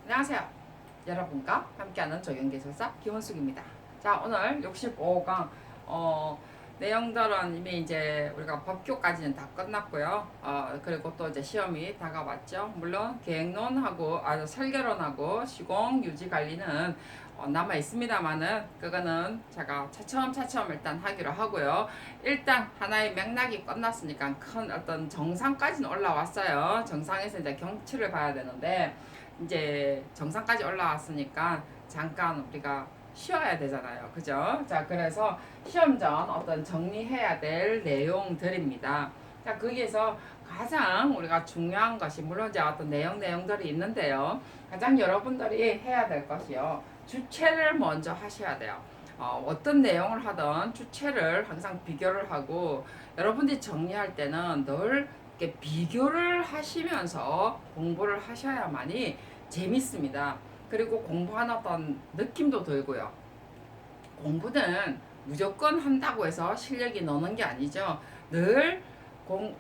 안녕하세요. 여러분과 함께하는 적용기술사 김원숙입니다. 자, 오늘 65강 내용들은 이미 이제 우리가 법규까지는 다 끝났고요. 그리고 또 이제 시험이 다가왔죠. 물론 계획론하고 설계론하고 시공 유지 관리는 남아 있습니다만은 그거는 제가 차츰차츰 일단 하기로 하고요. 일단 하나의 맥락이 끝났으니까 큰 어떤 정상까지는 올라왔어요. 정상에서 이제 경치를 봐야 되는데 이제 정상까지 올라왔으니까 잠깐 우리가 쉬어야 되잖아요. 그죠? 자, 그래서 시험 전 어떤 정리해야 될 내용들입니다. 자, 거기에서 가장 우리가 중요한 것이 물론 이제 어떤 내용들이 있는데요. 가장 여러분들이 해야 될 것이요. 주체를 먼저 하셔야 돼요. 어떤 내용을 하든 주체를 항상 비교를 하고 여러분들이 정리할 때는 늘 이렇게 비교를 하시면서 공부를 하셔야만이 재밌습니다. 그리고 공부하는 어떤 느낌도 들고요. 공부는 무조건 한다고 해서 실력이 느는 게 아니죠. 늘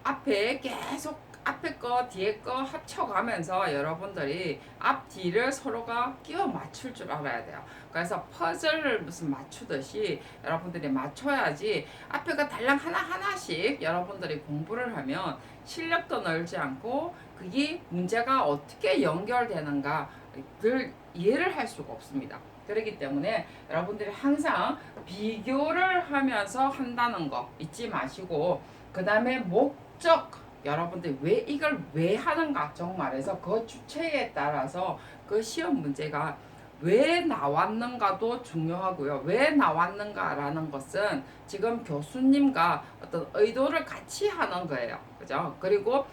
앞에 계속 앞에 거 뒤에 거 합쳐가면서 여러분들이 앞 뒤를 서로가 끼워 맞출 줄 알아야 돼요. 그래서 퍼즐을 무슨 맞추듯이 여러분들이 맞춰야지 앞에가 달랑 하나하나씩 여러분들이 공부를 하면 실력도 늘지 않고 그게 문제가 어떻게 연결되는가 를 이해를 할 수가 없습니다. 그렇기 때문에 여러분들이 항상 비교를 하면서 한다는 거 잊지 마시고 그 다음에 목적 여러분들이 왜 이걸 왜 하는가 정말해서 그 주체에 따라서 그 시험 문제가 왜 나왔는가도 중요하고요. 왜 나왔는가라는 것은 지금 교수님과 어떤 의도를 같이 하는 거예요. 그죠? 그리고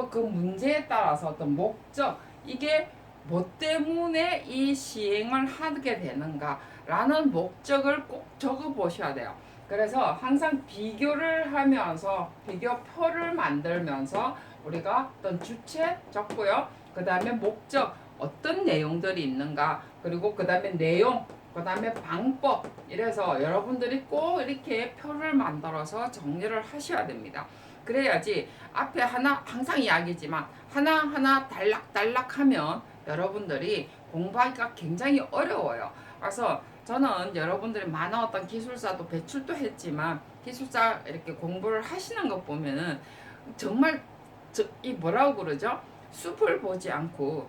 그 문제에 따라서 어떤 목적 이게 뭐 때문에 이 시행을 하게 되는가라는 목적을 꼭 적어 보셔야 돼요. 그래서 항상 비교를 하면서 비교표를 만들면서 우리가 어떤 주체 적고요. 그 다음에 목적 어떤 내용들이 있는가 그리고 그 다음에 내용 그 다음에 방법 이래서 여러분들이 꼭 이렇게 표를 만들어서 정리를 하셔야 됩니다. 그래야지 앞에 하나 항상 이야기지만 하나하나 달락달락 하면 여러분들이 공부하기가 굉장히 어려워요. 그래서 저는 여러분들이 많은 어떤 기술사도 배출도 했지만 기술사 이렇게 공부를 하시는 것 보면은 정말 이 뭐라고 그러죠? 숲을 보지 않고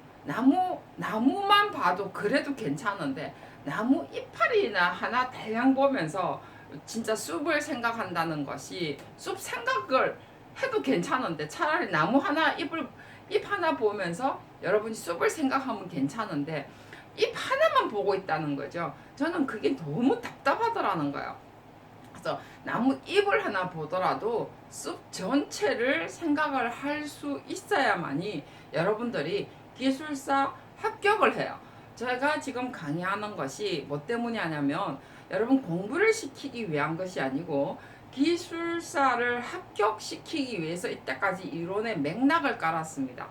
나무만 봐도 그래도 괜찮은데 나무 이파리나 하나 달랑 보면서 진짜 숲을 생각한다는 것이 숲 생각을 해도 괜찮은데 차라리 나무 하나 잎 하나 보면서 여러분이 숲을 생각하면 괜찮은데 잎 하나만 보고 있다는 거죠. 저는 그게 너무 답답하더라는 거예요. 그래서 나무 잎을 하나 보더라도 숲 전체를 생각을 할 수 있어야만이 여러분들이 기술사 합격을 해요. 제가 지금 강의하는 것이 뭐 때문이냐면 여러분 공부를 시키기 위한 것이 아니고 기술사를 합격시키기 위해서 이때까지 이론의 맥락을 깔았습니다.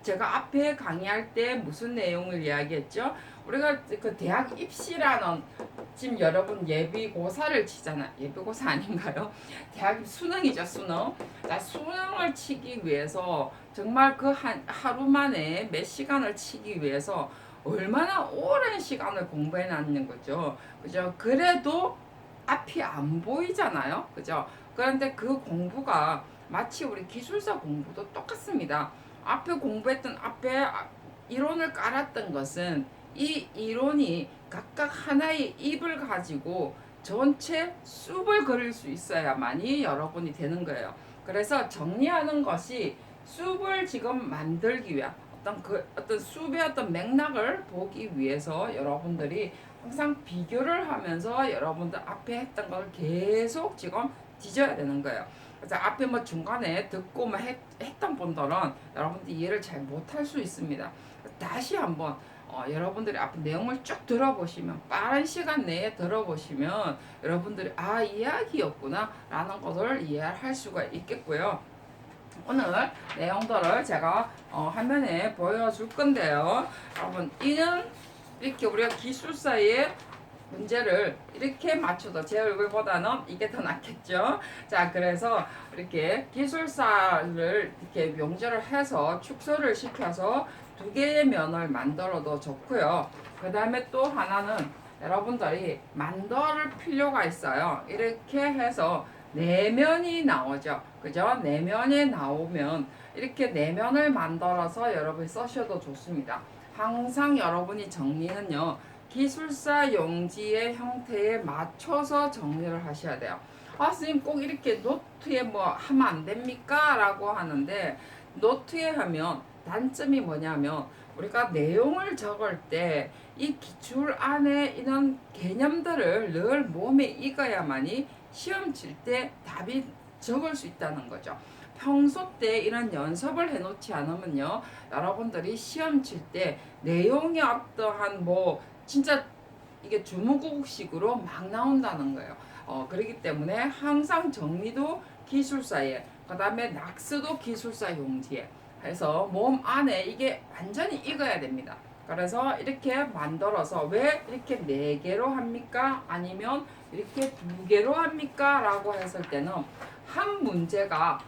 제가 앞에 강의할 때 무슨 내용을 이야기했죠? 우리가 그 대학 입시라는 지금 여러분 예비고사를 치잖아. 예비고사 아닌가요? 대학 수능이죠, 수능. 자, 수능을 치기 위해서 정말 그 하루 만에 몇 시간을 치기 위해서 얼마나 오랜 시간을 공부해 놨는 거죠. 그죠? 그래도 앞이 안 보이잖아요. 그죠? 그런데 그 공부가 마치 우리 기술사 공부도 똑같습니다. 앞에 공부했던 앞에 이론을 깔았던 것은 이 이론이 각각 하나의 입을 가지고 전체 숲을 그릴 수 있어야만이 여러분이 되는 거예요. 그래서 정리하는 것이 숲을 지금 만들기 위한 어떤 숲의 어떤 맥락을 보기 위해서 여러분들이 항상 비교를 하면서 여러분들 앞에 했던 걸 계속 지금 뒤져야 되는 거예요. 그래서 앞에 뭐 중간에 듣고 뭐 했던 분들은 여러분들이 이해를 잘 못할 수 있습니다. 다시 한번 여러분들이 앞에 내용을 쭉 들어보시면 빠른 시간 내에 들어보시면 여러분들이 이야기였구나 라는 것을 이해할 수가 있겠고요. 오늘 내용들을 제가 화면에 보여줄 건데요. 여러분 이는 이렇게 우리가 기술사의 문제를 이렇게 맞춰도 제 얼굴보다는 이게 더 낫겠죠. 자, 그래서 이렇게 기술사를 이렇게 명제를 해서 축소를 시켜서 두 개의 면을 만들어도 좋고요. 그 다음에 또 하나는 여러분들이 만들 필요가 있어요. 이렇게 해서 내면이 나오죠. 그죠? 내면이 나오면 이렇게 내면을 만들어서 여러분이 쓰셔도 좋습니다. 항상 여러분이 정리는요. 기술사 용지의 형태에 맞춰서 정리를 하셔야 돼요. 아, 선생님 꼭 이렇게 노트에 뭐 하면 안 됩니까? 라고 하는데 노트에 하면 단점이 뭐냐면 우리가 내용을 적을 때 이 기출 안에 이런 개념들을 늘 몸에 익어야만이 시험 칠 때 답이 적을 수 있다는 거죠. 평소 때 이런 연습을 해놓지 않으면요, 여러분들이 시험 칠 때 내용이 어떠한 뭐 진짜 이게 주무국식으로 막 나온다는 거예요. 그렇기 때문에 항상 정리도 기술사에, 그 다음에 낙서도 기술사 용지에 해서 몸 안에 이게 완전히 익어야 됩니다. 그래서 이렇게 만들어서 왜 이렇게 4개로 합니까? 아니면 이렇게 2개로 합니까? 라고 했을 때는 한 문제가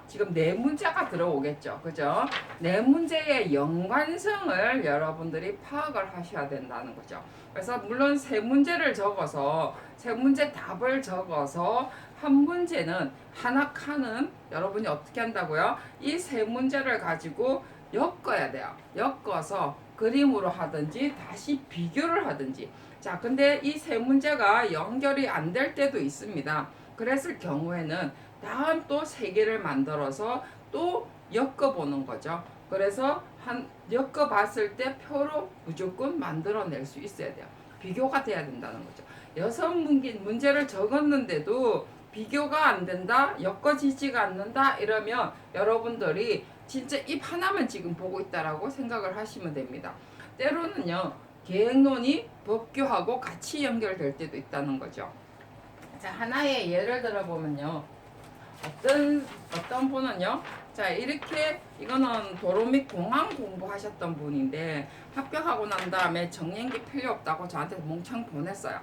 지금 4문제가 들어오겠죠. 그죠? 4문제의 연관성을 여러분들이 파악을 하셔야 된다는 거죠. 그래서 물론 3문제를 적어서 3문제 답을 적어서 한 문제는 하나 칸은 여러분이 어떻게 한다고요? 이 3문제를 가지고 엮어야 돼요. 엮어서 그림으로 하든지 다시 비교를 하든지. 자, 근데 이 3문제가 연결이 안 될 때도 있습니다. 그랬을 경우에는 다음 또 3개를 만들어서 또 엮어보는 거죠. 그래서 엮어봤을 때 표로 무조건 만들어낼 수 있어야 돼요. 비교가 돼야 된다는 거죠. 6문제를 적었는데도 비교가 안 된다, 엮어지지가 않는다 이러면 여러분들이 진짜 입 하나만 지금 보고 있다라고 생각을 하시면 됩니다. 때로는요, 계획론이 법규하고 같이 연결될 때도 있다는 거죠. 자, 하나의 예를 들어보면요. 어떤 분은요. 자, 이렇게 이거는 도로 및 공항 공부하셨던 분인데 합격하고 난 다음에 정리행기 필요 없다고 저한테 몽창 보냈어요.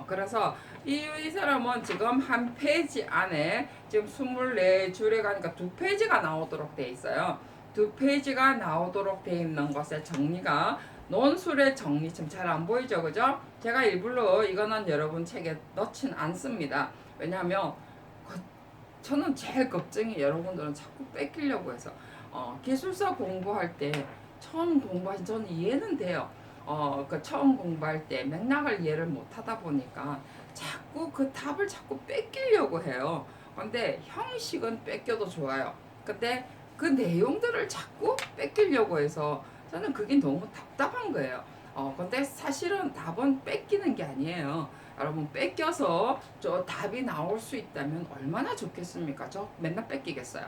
그래서 이 사람은 지금 한 페이지 안에 지금 24줄에 가니까 2페이지가 나오도록 돼 있어요. 2페이지가 나오도록 돼 있는 것의 정리가 논술의 정리 좀 잘 안 보이죠, 그죠? 제가 일부러 이거는 여러분 책에 넣진 않습니다. 왜냐하면 저는 제일 걱정이 여러분들은 자꾸 뺏기려고 해서 기술사 공부할 때 처음 공부하신 저는 이해는 돼요. 처음 공부할 때 맥락을 이해를 못 하다 보니까 자꾸 그 답을 자꾸 뺏기려고 해요. 근데 형식은 뺏겨도 좋아요. 근데 그 내용들을 자꾸 뺏기려고 해서 저는 그게 너무 답답한 거예요. 근데 사실은 답은 뺏기는 게 아니에요. 여러분 뺏겨서 저 답이 나올 수 있다면 얼마나 좋겠습니까? 저 맨날 뺏기겠어요.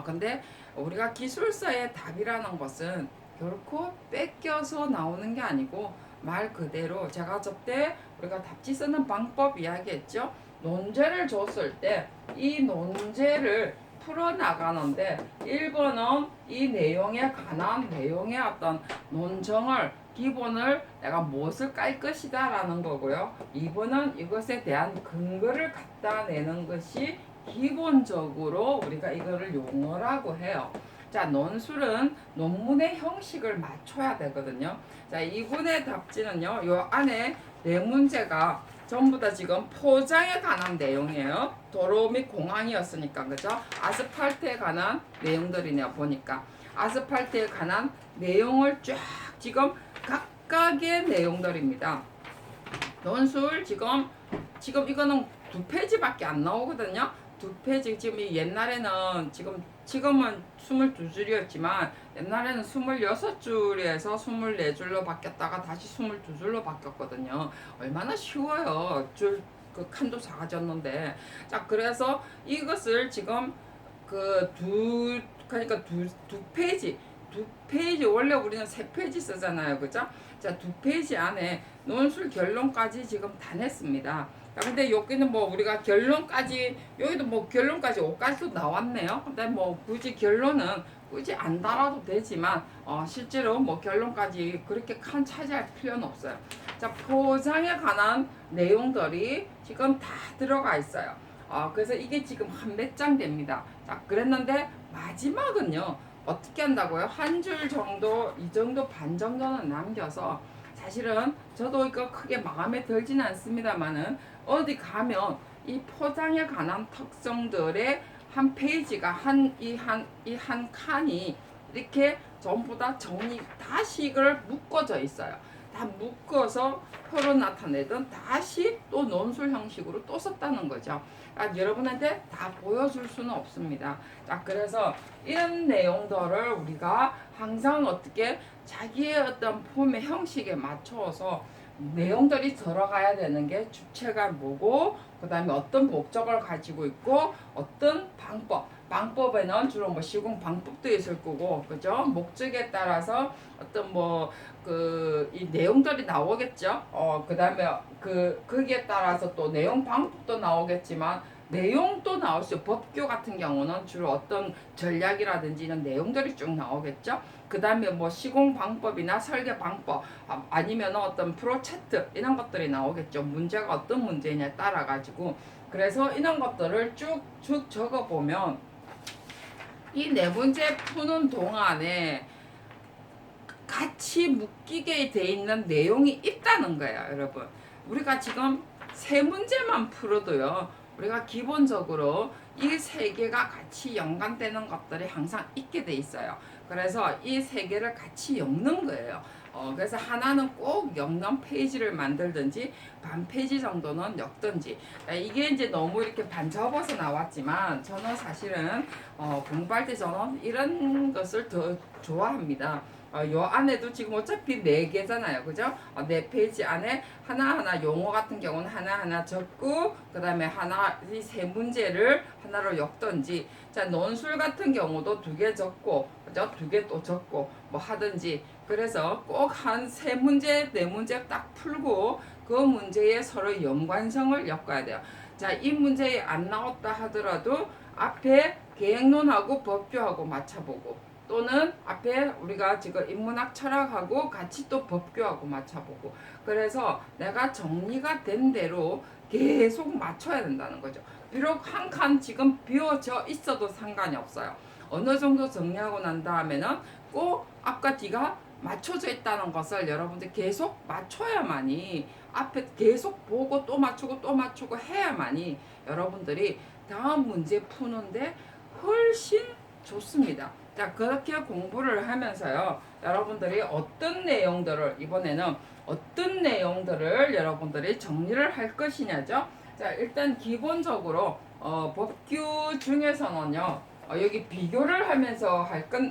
근데 우리가 기술사의 답이라는 것은 결코 뺏겨서 나오는 게 아니고 말 그대로 제가 저때 우리가 답지 쓰는 방법 이야기했죠. 논제를 줬을 때 이 논제를 풀어나가는데 1번은 이 내용에 관한 내용의 어떤 논정을 기본을 내가 무엇을 깔 것이다 라는 거고요. 2번은 이것에 대한 근거를 갖다 내는 것이 기본적으로 우리가 이거를 용어라고 해요. 자, 논술은 논문의 형식을 맞춰야 되거든요. 자, 2번의 답지는요. 요 안에 4문제가 전부 다 지금 포장에 관한 내용이에요. 도로 및 공항이었으니까 그죠? 아스팔트에 관한 내용들이네요. 보니까 아스팔트에 관한 내용을 쫙 지금 각각의 내용들입니다. 논술 지금 이거는 2페이지밖에 안 나오거든요. 2페이지 지금 옛날에는 지금은 22줄이었지만 옛날에는 26줄에서 24줄로 바뀌었다가 다시 22줄로 바뀌었거든요. 얼마나 쉬워요. 그 칸도 작아졌는데. 자, 그래서 이것을 지금 그러니까 두 페이지 원래 우리는 3페이지 쓰잖아요. 그죠? 자, 2페이지 안에 논술 결론까지 지금 다 냈습니다. 근데 여기는 뭐 우리가 결론까지 여기도 뭐 결론까지 5까지도 나왔네요. 근데 뭐 굳이 결론은 굳이 안 달아도 되지만 실제로 뭐 결론까지 그렇게 칸 차지할 필요는 없어요. 자, 포장에 관한 내용들이 지금 다 들어가 있어요. 그래서 이게 지금 한 몇 장 됩니다. 자, 그랬는데 마지막은요. 어떻게 한다고요? 한 줄 정도, 이 정도 반 정도는 남겨서 사실은 저도 이거 크게 마음에 들지는 않습니다만은 어디 가면 이 포장에 관한 특성들의 한 페이지가 이 한 칸이 이렇게 전부 다 정리 다시 이걸 묶어져 있어요. 다 묶어서 표로 나타내든 다시 또 논술 형식으로 또 썼다는 거죠. 여러분한테 다 보여줄 수는 없습니다. 자, 그래서 이런 내용들을 우리가 항상 어떻게 자기의 어떤 폼의 형식에 맞춰서 내용들이 들어가야 되는 게 주체가 뭐고, 그 다음에 어떤 목적을 가지고 있고, 어떤 방법에는 주로 뭐 시공 방법도 있을 거고, 그죠? 목적에 따라서 어떤 뭐 이 내용들이 나오겠죠. 그 다음에 거기에 따라서 또 내용 방법도 나오겠지만, 내용도 나올 수 있어요. 법규 같은 경우는 주로 어떤 전략이라든지 이런 내용들이 쭉 나오겠죠. 그 다음에 뭐 시공 방법이나 설계 방법, 아니면 어떤 프로젝트 이런 것들이 나오겠죠. 문제가 어떤 문제냐에 따라 가지고. 그래서 이런 것들을 쭉쭉 적어 보면 이 네 문제 푸는 동안에 같이 묶이게 돼 있는 내용이 있다는 거예요, 여러분. 우리가 지금 세 문제만 풀어도요, 우리가 기본적으로 이 세 개가 같이 연관되는 것들이 항상 있게 돼 있어요. 그래서 이 세 개를 같이 엮는 거예요. 그래서 하나는 꼭 엮는 페이지를 만들든지 반 페이지 정도는 엮든지. 이게 이제 너무 이렇게 반 접어서 나왔지만 저는 사실은 공부할 때 저는 이런 것을 더 좋아합니다. 요 안에도 지금 어차피 4개잖아요. 그죠? 4페이지 안에 하나하나 용어 같은 경우는 하나하나 적고, 그 다음에 이 세 문제를 하나로 엮든지, 자, 논술 같은 경우도 2개 적고, 그죠? 2개 또 적고, 뭐 하든지. 그래서 꼭 한 3문제, 4문제 딱 풀고, 그 문제에 서로 연관성을 엮어야 돼요. 자, 이 문제에 안 나왔다 하더라도 앞에 계획론하고 법규하고 맞춰보고, 또는 앞에 우리가 지금 인문학 철학하고 같이 또 법규하고 맞춰보고, 그래서 내가 정리가 된 대로 계속 맞춰야 된다는 거죠. 비록 한 칸 지금 비워져 있어도 상관이 없어요. 어느 정도 정리하고 난 다음에는 꼭 앞과 뒤가 맞춰져 있다는 것을 여러분들 계속 맞춰야만이, 앞에 계속 보고 또 맞추고 또 맞추고 해야만이 여러분들이 다음 문제 푸는데 훨씬 좋습니다. 자, 그렇게 공부를 하면서요, 여러분들이 어떤 내용들을, 이번에는 어떤 내용들을 여러분들이 정리를 할 것이냐죠. 자, 일단 기본적으로 법규 중에서는요, 여기 비교를 하면서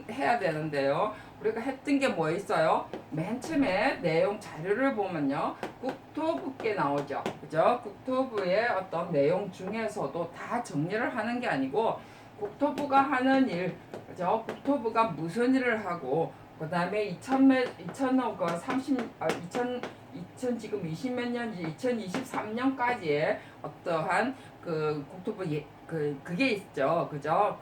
해야 되는데요. 우리가 했던 게 뭐 있어요? 맨 처음에 내용 자료를 보면요, 국토부께 나오죠. 그죠? 국토부의 어떤 내용 중에서도 다 정리를 하는 게 아니고, 국토부가 하는 일, 그죠? 국토부가 무슨 일을 하고, 그 다음에 2000 지금 20몇 년지, 2023년까지의 어떠한 그 국토부 그게 있죠. 그죠?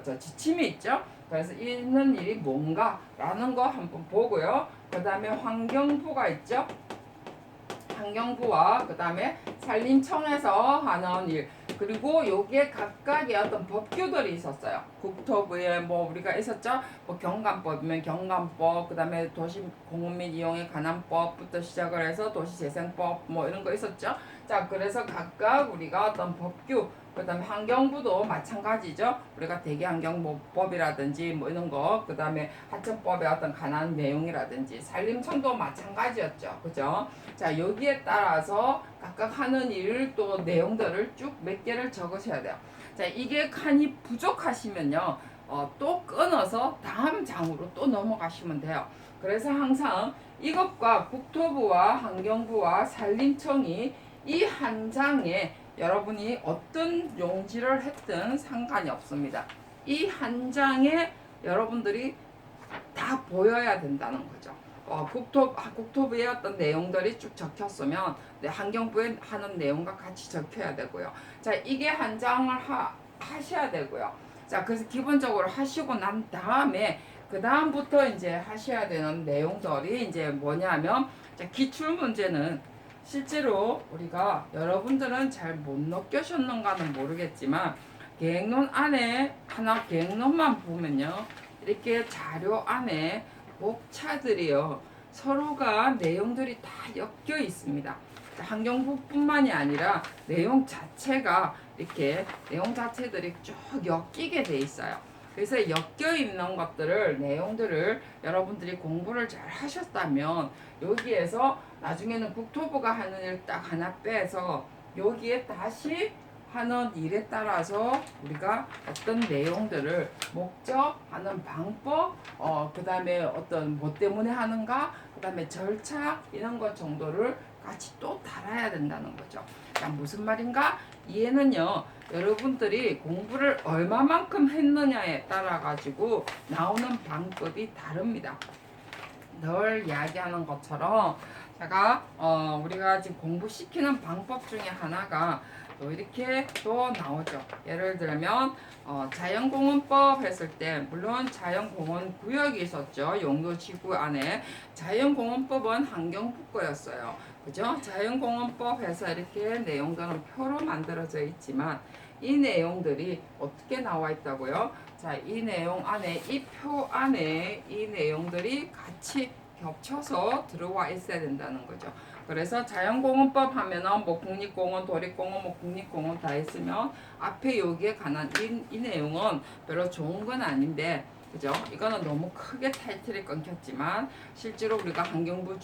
저 지침이 있죠. 그래서 있는 일이 뭔가라는 거 한번 보고요. 그 다음에 환경부가 있죠. 환경부와 그 다음에 산림청에서 하는 일, 그리고 여기에 각각의 어떤 법규들이 있었어요. 국토부에 뭐 우리가 있었죠. 뭐 경관법이면 경관법, 그 다음에 도시공원 및 이용에 관한 법부터 시작을 해서 도시재생법 뭐 이런 거 있었죠. 자, 그래서 각각 우리가 어떤 법규, 그 다음에 환경부도 마찬가지죠. 우리가 대기환경법이라든지 뭐 이런 거, 그 다음에 하천법의 어떤 관한 내용이라든지, 산림청도 마찬가지였죠. 그죠? 자, 여기에 따라서 각각 하는 일 또 내용들을 쭉 몇 개를 적으셔야 돼요. 자, 이게 칸이 부족하시면요, 또 끊어서 다음 장으로 또 넘어가시면 돼요. 그래서 항상 이것과 국토부와 환경부와 산림청이 이 한 장에 여러분이 어떤 용지를 했든 상관이 없습니다. 이 한 장에 여러분들이 다 보여야 된다는 거죠. 국토부의 어떤 내용들이 쭉 적혔으면 환경부에 하는 내용과 같이 적혀야 되고요. 자, 이게 한 장을 하셔야 되고요. 자, 그래서 기본적으로 하시고 난 다음에 그 다음부터 이제 하셔야 되는 내용들이 이제 뭐냐면, 자, 기출 문제는 실제로 우리가 여러분들은 잘 못 느끼셨는가는 모르겠지만 계획론 안에 하나 계획론만 보면요, 이렇게 자료 안에 목차들이요. 서로가 내용들이 다 엮여 있습니다. 환경부뿐만이 아니라 내용 자체가 이렇게 내용 자체들이 쭉 엮이게 돼 있어요. 그래서 엮여 있는 것들을 내용들을 여러분들이 공부를 잘 하셨다면 여기에서 나중에는 국토부가 하는 일 딱 하나 빼서 여기에 다시 하는 일에 따라서 우리가 어떤 내용들을 목적하는 방법, 그 다음에 어떤 뭐 때문에 하는가, 그 다음에 절차 이런 것 정도를 같이 또 달아야 된다는 거죠. 그러니까 무슨 말인가? 이해는요, 여러분들이 공부를 얼마만큼 했느냐에 따라 가지고 나오는 방법이 다릅니다. 늘 이야기하는 것처럼 제가 우리가 지금 공부시키는 방법 중에 하나가 또 이렇게 또 나오죠. 예를 들면 자연공원법 했을 때 물론 자연공원 구역이 있었죠. 용도지구 안에 자연공원법은 환경부 거였어요. 그죠? 자연공원법 해서 이렇게 내용들은 표로 만들어져 있지만 이 내용들이 어떻게 나와 있다고요? 자, 이 내용 안에 이 표 안에 이 내용들이 같이 겹쳐서 들어와 있어야 된다는 거죠. 그래서 자연공원법 하면은 뭐 국립공원, 도립공원, 뭐 국립공원 다 있으면 앞에 여기에 관한 이 내용은 별로 좋은 건 아닌데, 그죠? 이거는 너무 크게 타이틀이 끊겼지만 실제로 우리가 환경부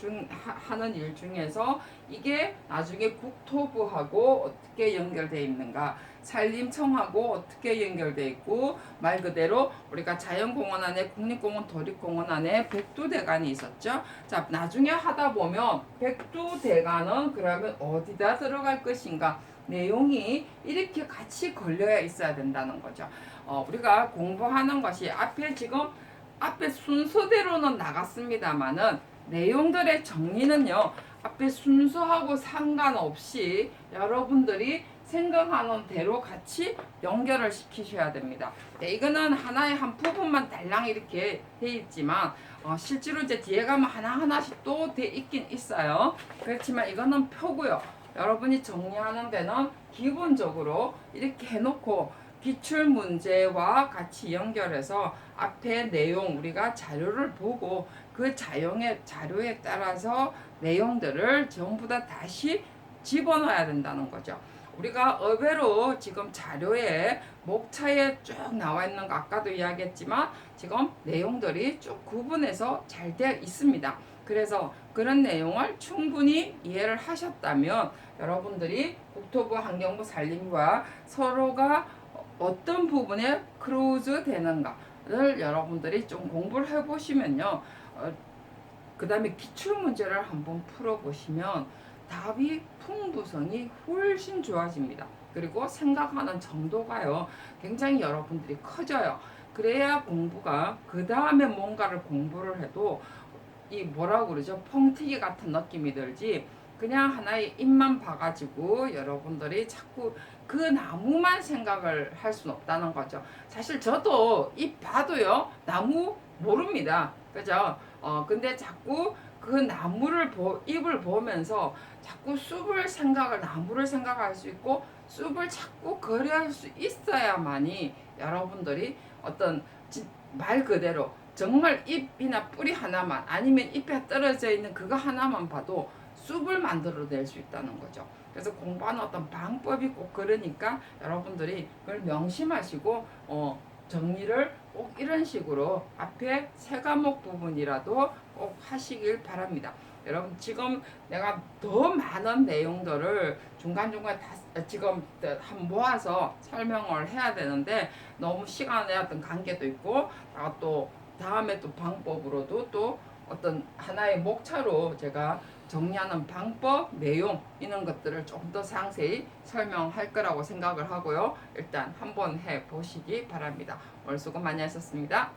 하는 일 중에서 이게 나중에 국토부하고 어떻게 연결되어 있는가, 산림청하고 어떻게 연결되어 있고, 말 그대로 우리가 자연공원 안에 국립공원, 도립공원 안에 백두대간이 있었죠. 자, 나중에 하다 보면 백두대간은 그러면 어디다 들어갈 것인가, 내용이 이렇게 같이 걸려야 있어야 된다는 거죠. 우리가 공부하는 것이 앞에 순서대로는 나갔습니다만은 내용들의 정리는요, 앞에 순서하고 상관없이 여러분들이 생각하는 대로 같이 연결을 시키셔야 됩니다. 네, 이거는 하나의 한 부분만 달랑 이렇게 돼 있지만 실제로 이제 뒤에 가면 하나하나씩 또 돼 있긴 있어요. 그렇지만 이거는 표고요. 여러분이 정리하는 데는 기본적으로 이렇게 해놓고 기출 문제와 같이 연결해서 앞에 내용 우리가 자료를 보고 그 자료에 따라서 내용들을 전부 다 다시 집어넣어야 된다는 거죠. 우리가 의외로 지금 자료에 목차에 쭉 나와 있는 거 아까도 이야기했지만 지금 내용들이 쭉 구분해서 잘 되어 있습니다. 그래서 그런 내용을 충분히 이해를 하셨다면 여러분들이 국토부, 환경부, 산림부와 서로가 어떤 부분에 크로즈 되는가를 여러분들이 좀 공부를 해보시면요. 그 다음에 기출문제를 한번 풀어보시면 답이 풍부성이 훨씬 좋아집니다. 그리고 생각하는 정도가요, 굉장히 여러분들이 커져요. 그래야 공부가 그 다음에 뭔가를 공부를 해도 이 뭐라고 그러죠? 펑튀기 같은 느낌이 들지, 그냥 하나의 잎만 봐가지고 여러분들이 자꾸 그 나무만 생각을 할 수는 없다는 거죠. 사실 저도 잎 봐도요, 나무 모릅니다. 그죠? 근데 자꾸 그 잎을 보면서 자꾸 나무를 생각할 수 있고 숲을 자꾸 거래할 수 있어야만이 여러분들이 어떤 말 그대로 정말 잎이나 뿌리 하나만 아니면 잎에 떨어져 있는 그거 하나만 봐도 숲을 만들어낼 수 있다는 거죠. 그래서 공부하는 어떤 방법이 꼭 그러니까 여러분들이 그걸 명심하시고 정리를 꼭 이런 식으로 앞에 세 과목 부분이라도 꼭 하시길 바랍니다. 여러분 지금 내가 더 많은 내용들을 중간중간 지금 한 모아서 설명을 해야 되는데 너무 시간의 어떤 관계도 있고 또 다음에 또 방법으로도 또 어떤 하나의 목차로 제가 정리하는 방법, 내용 이런 것들을 좀 더 상세히 설명할 거라고 생각을 하고요. 일단 한번 해 보시기 바랍니다. 오늘 수고 많이 하셨습니다.